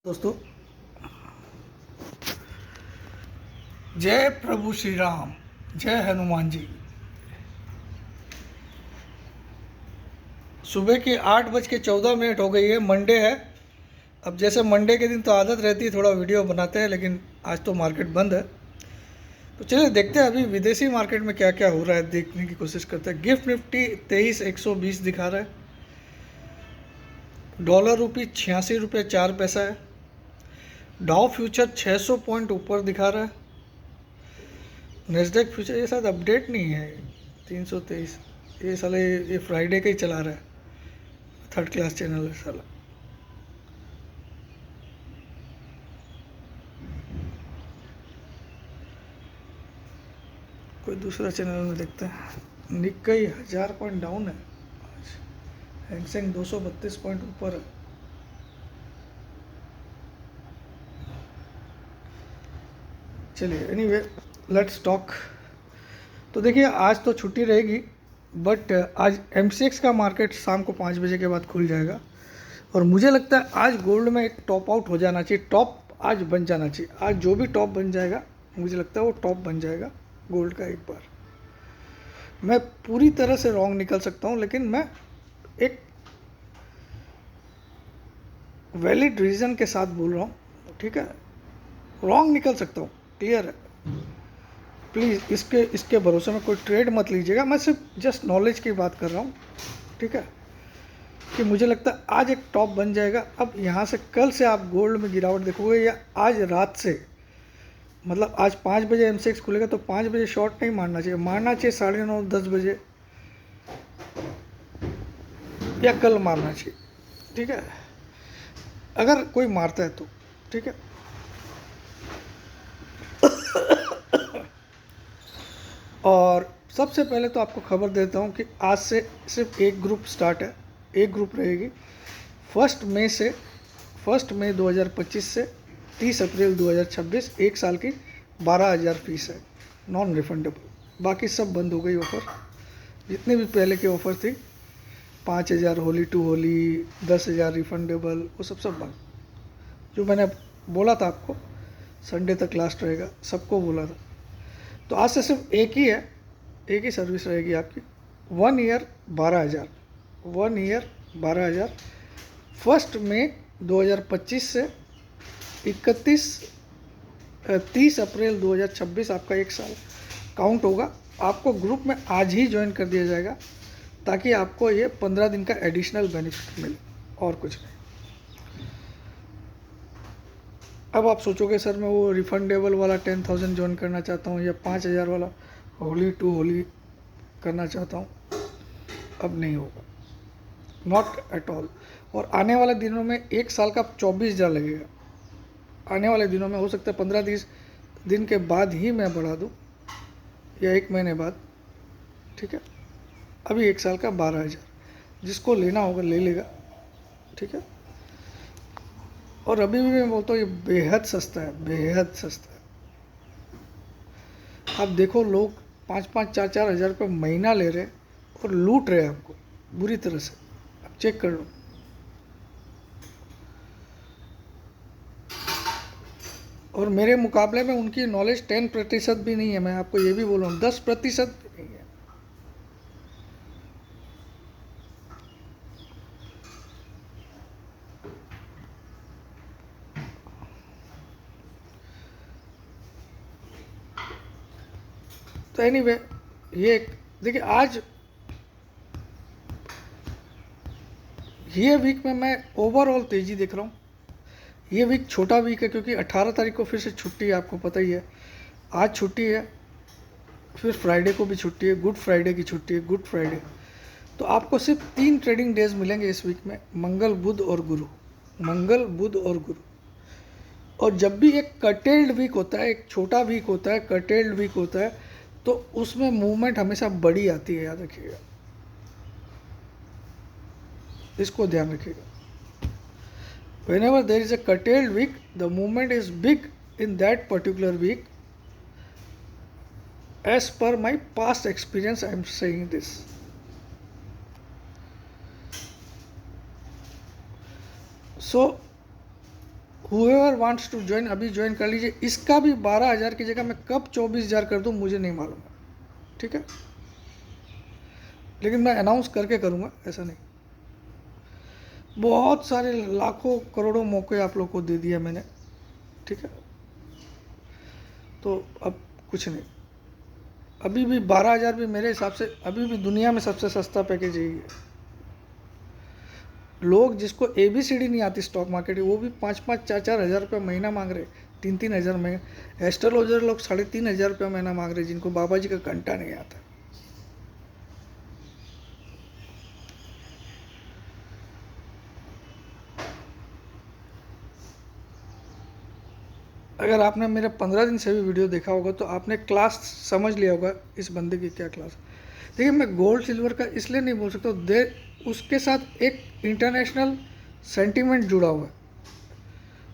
दोस्तों, जय प्रभु श्री राम, जय हनुमान जी। सुबह की 8:14 हो गई है। मंडे है। अब जैसे मंडे के दिन तो आदत रहती है थोड़ा वीडियो बनाते हैं, लेकिन आज तो मार्केट बंद है। तो चलिए देखते हैं अभी विदेशी मार्केट में क्या क्या हो रहा है, देखने की कोशिश करते हैं। गिफ्ट निफ्टी 23,120 दिखा रहा है। डॉलर रूपी 86 रुपये 4 पैसा है। डाउ फ्यूचर 600 पॉइंट ऊपर दिखा रहा है। नेस्डेक फ्यूचर ये शायद अपडेट नहीं है। 323 ये साले ये फ्राइडे का ही चला रहा है। थर्ड क्लास चैनल है साला। कोई दूसरा चैनल में देखते हैं। निक्कई 1000 पॉइंट डाउन है आज। हैंगसेंग 232 पॉइंट ऊपर है। चलिए एनीवे लेट्स टॉक। तो देखिए आज तो छुट्टी रहेगी, बट आज MCX का मार्केट शाम को 5 बजे के बाद खुल जाएगा। और मुझे लगता है आज गोल्ड में एक टॉप आउट हो जाना चाहिए। टॉप आज बन जाना चाहिए। आज जो भी टॉप बन जाएगा मुझे लगता है वो टॉप बन जाएगा गोल्ड का। एक बार मैं पूरी तरह से रॉन्ग निकल सकता हूँ, लेकिन मैं एक वैलिड रीज़न के साथ बोल रहा हूँ, ठीक है। रॉन्ग निकल सकता हूँ, क्लियर है। प्लीज़ इसके भरोसे में कोई ट्रेड मत लीजिएगा। मैं सिर्फ जस्ट नॉलेज की बात कर रहा हूँ, ठीक है। कि मुझे लगता है आज एक टॉप बन जाएगा। अब यहाँ से कल से आप गोल्ड में गिरावट देखोगे, या आज रात से, मतलब आज 5 बजे MCX खुलेगा तो 5 बजे शॉर्ट नहीं मारना चाहिए। मारना चाहिए 9:30 10 बजे, या कल मारना चाहिए, ठीक है, अगर कोई मारता है तो, ठीक है। और सबसे पहले तो आपको खबर देता हूँ कि आज से सिर्फ एक ग्रुप स्टार्ट है, एक ग्रुप रहेगी। 1 मई 2025 से 30 अप्रैल 2026, एक साल की 12,000 फीस है, नॉन रिफंडेबल। बाकी सब बंद हो गई ऑफ़र। जितने भी पहले की ऑफ़र थी, 5,000 होली टू होली, 10,000 रिफंडेबल, वो सब बंद। जो मैंने बोला था आपको संडे तक लास्ट रहेगा, सबको बोला था। तो आज से सिर्फ एक ही है, एक ही सर्विस रहेगी आपकी। 1 ईयर 12,000, 1 ईयर 12,000। 1 मई 2025 से 30 अप्रैल 2026 आपका एक साल काउंट होगा। आपको ग्रुप में आज ही ज्वाइन कर दिया जाएगा, ताकि आपको ये 15 दिन का एडिशनल बेनिफिट मिले, और कुछ नहीं। अब आप सोचोगे सर मैं वो रिफंडेबल वाला 10,000 ज्वाइन करना चाहता हूँ, या 5,000 वाला होली टू होली करना चाहता हूँ। अब नहीं होगा, नॉट एट ऑल। और आने वाले दिनों में एक साल का 24,000 लगेगा। आने वाले दिनों में हो सकता है 15-20 दिन के बाद ही मैं बढ़ा दूँ, या 1 महीने बाद, ठीक है। अभी एक साल का 12,000, जिसको लेना होगा ले लेगा, ठीक है। और अभी भी मैं बोलता हूँ ये बेहद सस्ता है, बेहद सस्ता है। आप देखो लोग 5-5 4-4 हज़ार रुपये महीना ले रहे हैं और लूट रहे हैं आपको बुरी तरह से। आप चेक कर लो। और मेरे मुकाबले में उनकी नॉलेज 10% भी नहीं है। मैं आपको ये भी बोल रहा हूँ 10% भी नहीं है। तो एनीवे ये देखिए, आज ये वीक में मैं ओवरऑल तेज़ी देख रहा हूँ। ये वीक छोटा वीक है, क्योंकि 18 तारीख को फिर से छुट्टी है, आपको पता ही है। आज छुट्टी है, फिर फ्राइडे को भी छुट्टी है, गुड फ्राइडे की छुट्टी है, गुड फ्राइडे। तो आपको सिर्फ 3 ट्रेडिंग डेज मिलेंगे इस वीक में, मंगल बुध और गुरु। मंगल बुध और गुरु। और जब भी एक कटेल्ड वीक होता है, एक छोटा वीक होता है, कटेल्ड वीक होता है, तो उसमें मूवमेंट हमेशा बड़ी आती है, याद रखिएगा, इसको ध्यान रखिएगा। Whenever there is a curtailed week, the movement is big in that particular week. As per my past experience, I am saying this. So whoever wants to join अभी ज्वाइन कर लीजिए। इसका भी 12,000 की जगह मैं कब 24,000 कर दूं मुझे नहीं मालूम है, ठीक है, लेकिन मैं अनाउंस करके करूंगा, ऐसा नहीं। बहुत सारे लाखों करोड़ों मौके आप लोग को दे दिया मैंने, ठीक है, तो अब कुछ नहीं। अभी भी 12,000 भी मेरे हिसाब से अभी भी दुनिया में सबसे सस्ता पैकेज यही है। लोग जिसको ABCD नहीं आती स्टॉक मार्केट की, वो भी 5-5 4-4 हज़ार रुपये महीना मांग रहे, 3-3 हज़ार महीना। एस्ट्रोलॉजर लोग 3,500 रुपये महीना मांग रहे, जिनको बाबा जी का घंटा नहीं आता। अगर आपने मेरे 15 दिन से भी वीडियो देखा होगा तो आपने क्लास समझ लिया होगा इस बंदे की क्या क्लास। देखिए, मैं गोल्ड सिल्वर का इसलिए नहीं बोल सकता, उसके साथ एक इंटरनेशनल सेंटीमेंट जुड़ा हुआ है,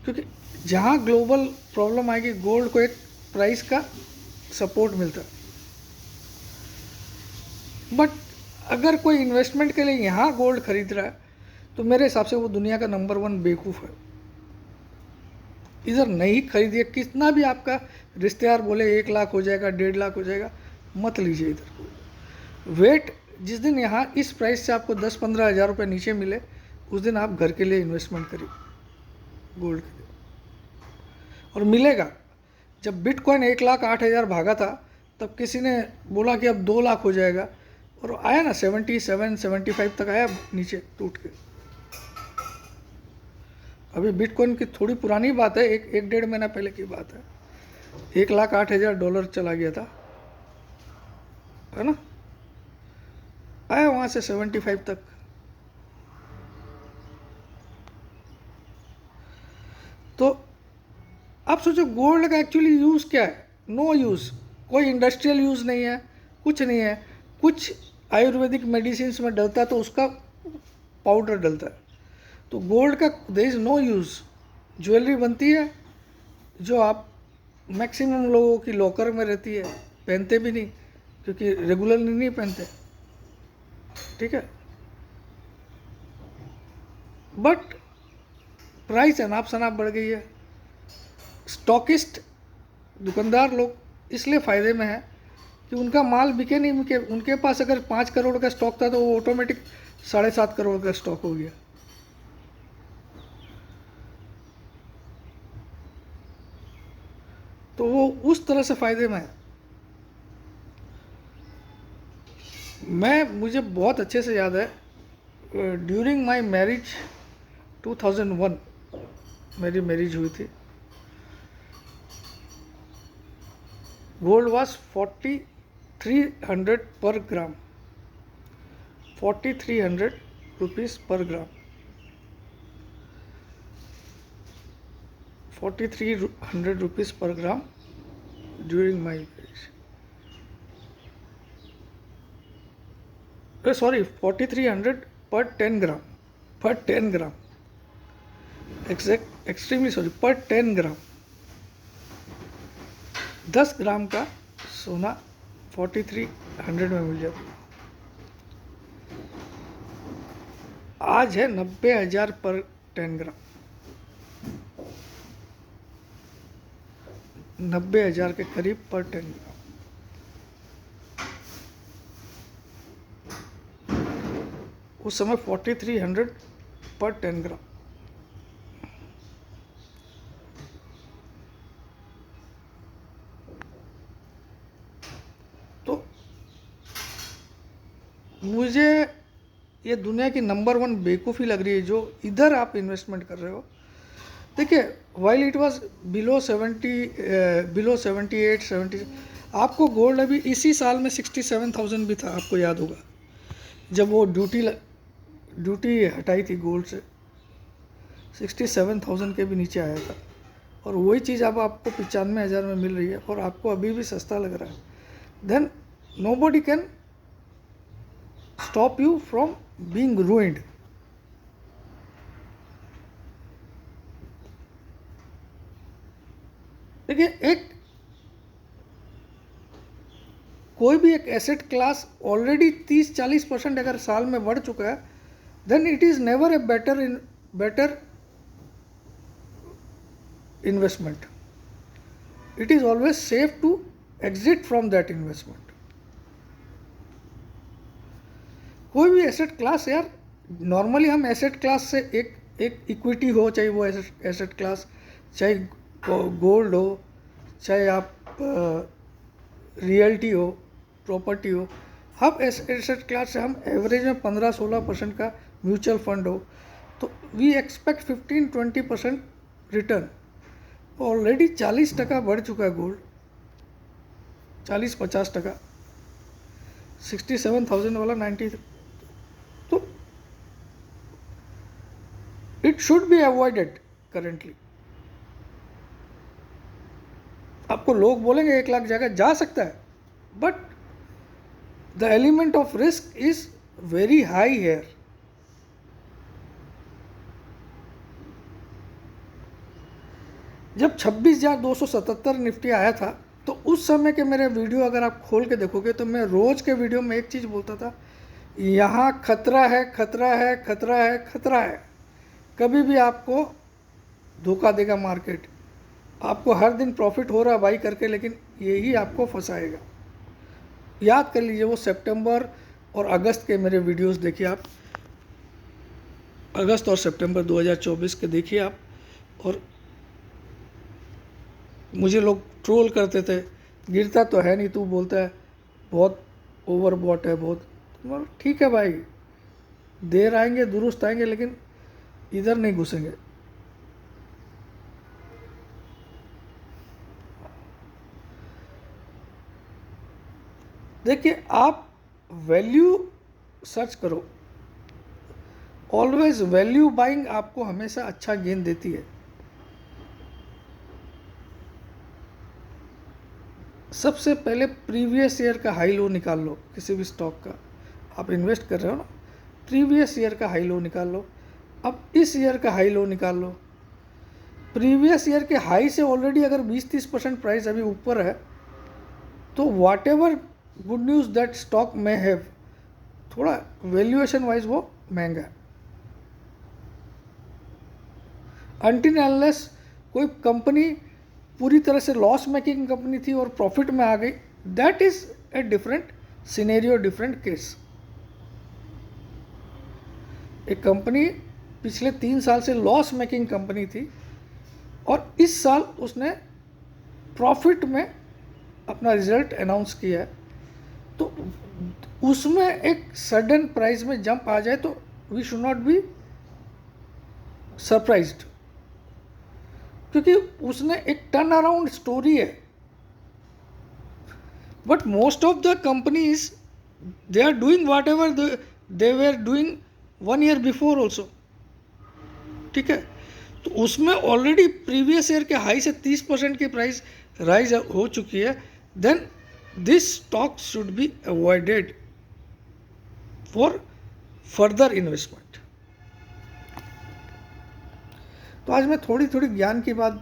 क्योंकि जहाँ ग्लोबल प्रॉब्लम आएगी गोल्ड को एक प्राइस का सपोर्ट मिलता है। बट अगर कोई इन्वेस्टमेंट के लिए यहाँ गोल्ड खरीद रहा है तो मेरे हिसाब से वो दुनिया का नंबर 1 बेवकूफ़ है। इधर नहीं खरीदिए, कितना भी आपका रिश्तेदार बोले 1 लाख हो जाएगा, 1.5 लाख हो जाएगा, मत लीजिए इधर। वेट, जिस दिन यहाँ इस प्राइस से आपको 10-15 हज़ार रुपये नीचे मिले, उस दिन आप घर के लिए इन्वेस्टमेंट करिए गोल्ड के लिए, और मिलेगा। जब बिटकॉइन 1,08,000 भागा था तब किसी ने बोला कि अब 2 लाख हो जाएगा, और आया ना 77-75 तक आया, नीचे टूट के। अभी बिटकॉइन की थोड़ी पुरानी बात है, एक 1.5 महीना पहले की बात है, $1,08,000 चला गया था, है ना, आया वहाँ से 75 तक। तो आप सोचो गोल्ड का एक्चुअली यूज़ क्या है? नो यूज़, कोई इंडस्ट्रियल यूज़ नहीं है, कुछ नहीं है। कुछ आयुर्वेदिक मेडिसिन में डलता है तो उसका पाउडर डलता है, तो गोल्ड का there is no use. Jewellery बनती है जो आप मैक्सिमम लोगों की लॉकर में रहती है, पहनते भी नहीं क्योंकि रेगुलरली नहीं पहनते, ठीक है, बट प्राइस अनाप शनाप बढ़ गई है। स्टॉकिस्ट दुकानदार लोग इसलिए फ़ायदे में है कि उनका माल बिके नहीं बिके, उनके पास अगर 5 करोड़ का स्टॉक था तो वो ऑटोमेटिक 7.5 करोड़ का स्टॉक हो गया। तो वो उस तरह से फ़ायदे में है। मुझे बहुत अच्छे से याद है, ड्यूरिंग माय मैरिज 2001 मेरी मैरिज हुई थी, गोल्ड वाज 4,300 पर ग्राम, 4,300 रुपीज़ पर ग्राम, 4,300 रुपीज़ पर ग्राम ड्यूरिंग माई मैरिज। सॉरी, 4,300 पर 10 ग्राम, पर 10 ग्राम, एक्सट्रीमली सॉरी, पर 10 ग्राम। 10 ग्राम का सोना 4,300 में मिल जाता। आज है 90,000 पर 10 ग्राम, 90,000 के करीब पर 10 ग्राम। उस समय 4,300 पर 10 ग्राम। तो मुझे ये दुनिया की नंबर 1 बेवकूफ़ी लग रही है जो इधर आप इन्वेस्टमेंट कर रहे हो। देखिए, वाइल इट वाज बिलो 78 70, आपको गोल्ड अभी इसी साल में 67,000 भी था, आपको याद होगा, जब वो ड्यूटी हटाई थी गोल्ड से, 67,000 के भी नीचे आया था, और वही चीज़ अब आपको 95,000 में मिल रही है और आपको अभी भी सस्ता लग रहा है। Then nobody can stop you from being ruined. देखिए, कोई भी एक एसेट क्लास ऑलरेडी 30-40% अगर साल में बढ़ चुका है, then it is never a better investment. It is always safe to exit from that investment. कोई भी एसेट क्लास यार, नॉर्मली हम एसेट क्लास से एक इक्विटी हो, चाहे वो एसेट क्लास, चाहे गोल्ड हो, चाहे आप रियल्टी हो, प्रॉपर्टी हो, हम एसेट क्लास से हम एवरेज में 15-16% का म्यूचुअल फंड हो, तो वी एक्सपेक्ट 15-20% रिटर्न. ऑलरेडी 40% बढ़ चुका है गोल्ड, 40-50%, 67,000 वाला 90. तो it should be avoided currently. आपको लोग बोलेंगे 1 लाख जगह जा सकता है, but the element of risk is very high here. जब 26,277 निफ्टी आया था, तो उस समय के मेरे वीडियो अगर आप खोल के देखोगे तो मैं रोज़ के वीडियो में एक चीज़ बोलता था, यहाँ खतरा है, खतरा है, खतरा है, खतरा है. कभी भी आपको धोखा देगा मार्केट. आपको हर दिन प्रॉफिट हो रहा है बाई करके, लेकिन यही आपको फंसाएगा. याद कर लीजिए, वो सितंबर और अगस्त के मेरे वीडियोस देखिए आप, अगस्त और सितंबर 2024 के देखिए आप. और मुझे लोग ट्रोल करते थे, गिरता तो है नहीं, तू बोलता है बहुत ओवर बॉट है बहुत. मतलब ठीक है भाई, देर आएंगे दुरुस्त आएंगे, लेकिन इधर नहीं घुसेंगे. देखिए, आप वैल्यू सर्च करो. ऑलवेज वैल्यू बाइंग आपको हमेशा अच्छा गेन देती है. सबसे पहले प्रीवियस ईयर का हाई लो निकाल लो. किसी भी स्टॉक का आप इन्वेस्ट कर रहे हो ना, प्रीवियस ईयर का हाई लो निकाल लो. अब इस ईयर का हाई लो निकाल लो. प्रीवियस ईयर के हाई से ऑलरेडी अगर 20-30% प्राइस अभी ऊपर है, तो whatever good news that stock में हैव, थोड़ा वैल्यूएशन वाइज वो महंगा है. अनटिल अनलेस कोई कंपनी पूरी तरह से लॉस मेकिंग कंपनी थी और प्रॉफिट में आ गई, that is a different scenario, different case. एक कंपनी पिछले 3 साल से लॉस मेकिंग कंपनी थी और इस साल उसने प्रॉफिट में अपना रिजल्ट अनाउंस किया है, तो उसमें एक सडन प्राइस में जंप आ जाए तो we should not be surprised, क्योंकि उसने एक टर्न अराउंड स्टोरी है. But most of the companies they are doing whatever they were doing 1 year before also. ठीक है, तो उसमें ऑलरेडी प्रीवियस ईयर के हाई से 30% की प्राइस राइज हो चुकी है. Then this stock should be avoided for further investment. तो आज मैं थोड़ी थोड़ी ज्ञान की बात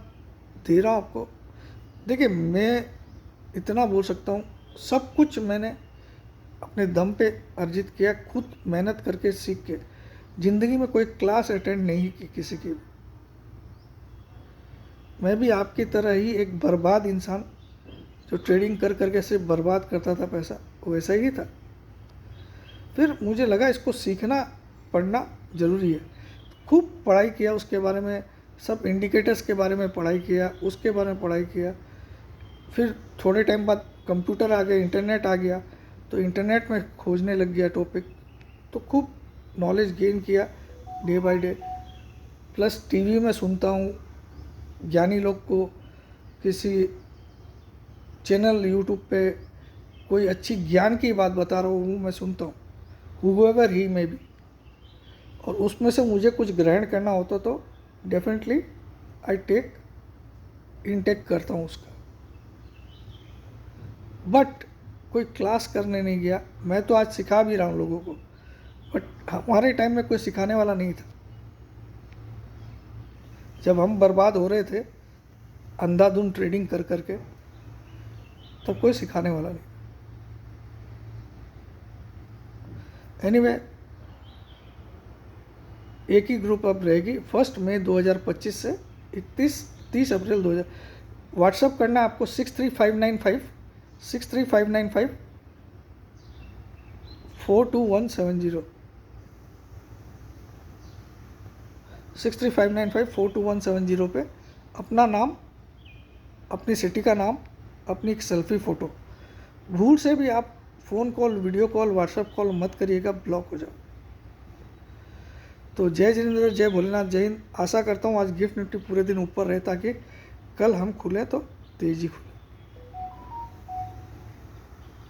दे रहा हूँ आपको. देखिए, मैं इतना बोल सकता हूँ, सब कुछ मैंने अपने दम पे अर्जित किया, खुद मेहनत करके सीख के. ज़िंदगी में कोई क्लास अटेंड नहीं की किसी की. मैं भी आपकी तरह ही एक बर्बाद इंसान, जो ट्रेडिंग कर करके सिर्फ बर्बाद करता था पैसा, वैसा ही था. फिर मुझे लगा इसको सीखना पढ़ना ज़रूरी है. खूब पढ़ाई किया उसके बारे में, सब इंडिकेटर्स के बारे में पढ़ाई किया, उसके बारे में पढ़ाई किया. फिर थोड़े टाइम बाद कंप्यूटर आ गया, इंटरनेट आ गया, तो इंटरनेट में खोजने लग गया टॉपिक, तो खूब नॉलेज गेन किया day by day. Plus TV में सुनता हूँ ज्ञानी लोग को, किसी चैनल यूट्यूब पे कोई अच्छी ज्ञान की बात बता रहा हूँ, मैं सुनता हूँ, हुएवर ही में भी. और उसमें से मुझे कुछ ग्रहण करना होता तो डेफिनेटली आई टेक इनटेक करता हूँ उसका. बट कोई क्लास करने नहीं गया. मैं तो आज सिखा भी रहा हूँ लोगों को, बट हमारे टाइम में कोई सिखाने वाला नहीं था. जब हम बर्बाद हो रहे थे अंधाधुंध ट्रेडिंग कर करके, तब कोई सिखाने वाला नहीं. एनीवे, एक ही ग्रुप अब रहेगी 1 मई 2025 से 31 30 अप्रैल 2000। व्हाट्सअप करना है आपको 63595 42170 63595 42170 पे अपना नाम, अपनी सिटी का नाम, अपनी एक सेल्फी फ़ोटो। भूल से भी आप phone call, video call, WhatsApp call मत करिएगा, ब्लॉक हो जाओ। तो जय जिनेंद्र, जय भोलेनाथ, जय हिंद। आशा करता हूँ आज गिफ्ट निफ्टी पूरे दिन ऊपर रहे ताकि कल हम खुलें तो तेज़ी खुले।